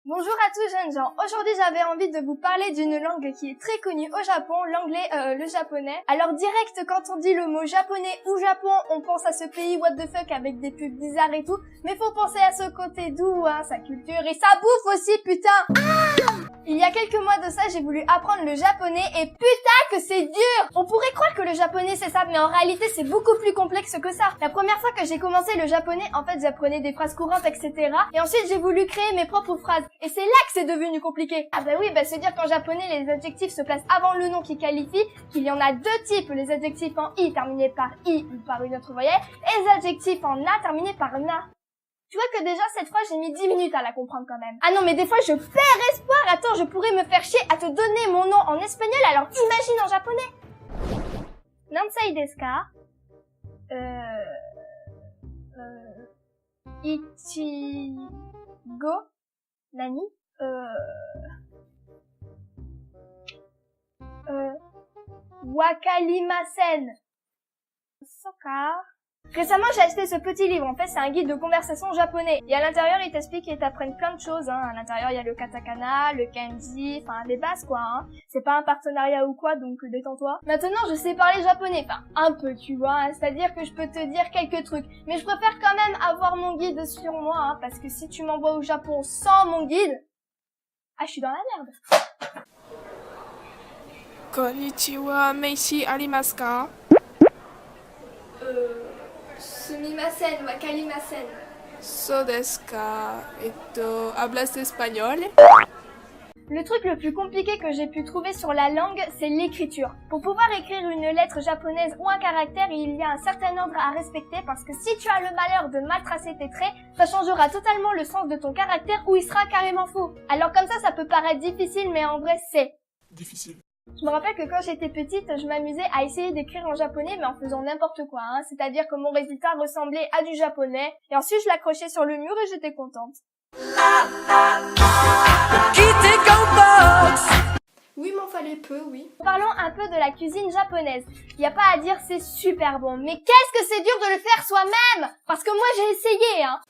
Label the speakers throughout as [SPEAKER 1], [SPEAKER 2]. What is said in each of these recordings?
[SPEAKER 1] Bonjour à tous jeunes gens, aujourd'hui j'avais envie de vous parler d'une langue qui est très connue au Japon, l'anglais, le japonais. Alors direct quand on dit le mot japonais ou Japon, on pense à ce pays what the fuck avec des pubs bizarres et tout, mais faut penser à ce côté doux, hein, sa culture et sa bouffe aussi putain. Il y a quelques mois de ça, j'ai voulu apprendre le japonais et putain que c'est dur! On pourrait croire que le japonais c'est ça, mais en réalité c'est beaucoup plus complexe que ça. La première fois que j'ai commencé le japonais, en fait j'apprenais des phrases courantes, etc. Et ensuite j'ai voulu créer mes propres phrases. Et c'est là que c'est devenu compliqué. Ah bah oui, c'est dire qu'en japonais les adjectifs se placent avant le nom qui qualifie, qu'il y en a deux types, les adjectifs en i terminés par i ou par une autre voyelle, et les adjectifs en na terminés par na. Tu vois que déjà, cette phrase, j'ai mis 10 minutes à la comprendre quand même. Ah non, mais des fois, je perds espoir. Attends, je pourrais me faire chier à te donner mon nom en espagnol, alors imagine en japonais. Nansei desu ka? Ichigo? Nani? Wakarimasen. Soka? Récemment, j'ai acheté ce petit livre. En fait, c'est un guide de conversation japonais. Et à l'intérieur, il t'explique et t'apprennent plein de choses, hein. À l'intérieur, il y a le katakana, le kanji, enfin, les bases, quoi, hein. C'est pas un partenariat ou quoi, donc détends-toi. Maintenant, je sais parler japonais. Enfin, un peu, tu vois, hein. C'est-à-dire que je peux te dire quelques trucs. Mais je préfère quand même avoir mon guide sur moi, hein, parce que si tu m'envoies au Japon sans mon guide, ah, je suis dans la merde.
[SPEAKER 2] Konnichiwa, meishi arimasu ka?
[SPEAKER 1] Sumimasen, wakarimasen.
[SPEAKER 2] So desu ka? Hablas espagnol?
[SPEAKER 1] Le truc le plus compliqué que j'ai pu trouver sur la langue, c'est l'écriture. Pour pouvoir écrire une lettre japonaise ou un caractère, il y a un certain ordre à respecter parce que si tu as le malheur de mal tracer tes traits, ça changera totalement le sens de ton caractère ou il sera carrément faux. Alors comme ça peut paraître difficile, mais en vrai c'est
[SPEAKER 2] Difficile.
[SPEAKER 1] Je me rappelle que quand j'étais petite, je m'amusais à essayer d'écrire en japonais, mais en faisant n'importe quoi, hein. C'est-à-dire que mon résultat ressemblait à du japonais, et ensuite je l'accrochais sur le mur et j'étais contente. Oui, m'en fallait peu, oui. Parlons un peu de la cuisine japonaise. Y a pas à dire, c'est super bon. Mais qu'est-ce que c'est dur de le faire soi-même! Parce que moi j'ai essayé, hein.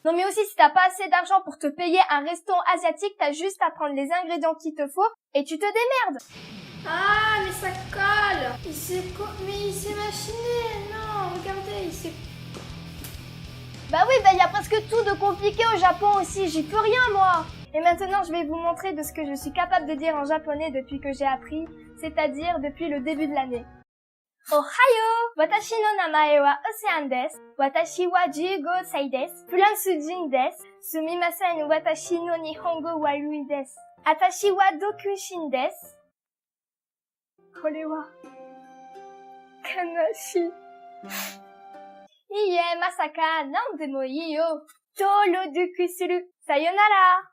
[SPEAKER 1] Non mais aussi si t'as pas assez d'argent pour te payer un resto asiatique, t'as juste à prendre les ingrédients qu'il te faut et tu te démerdes. Ah mais ça colle. Mais il s'est machiné. Non, regardez, il s'est... Bah oui, y a presque tout de compliqué au Japon aussi, j'y peux rien moi. Et maintenant je vais vous montrer de ce que je suis capable de dire en japonais depuis que j'ai appris, c'est-à-dire depuis le début de l'année. Ohayo! Watashi no namae wa Ocean desu. Watashi wa 15 歳です。フランス人です。すみません、私の日本語悪いです。私は独身です。これは、悲しい。いいえ、まさか、なんでもいいよ。登録する。さよなら。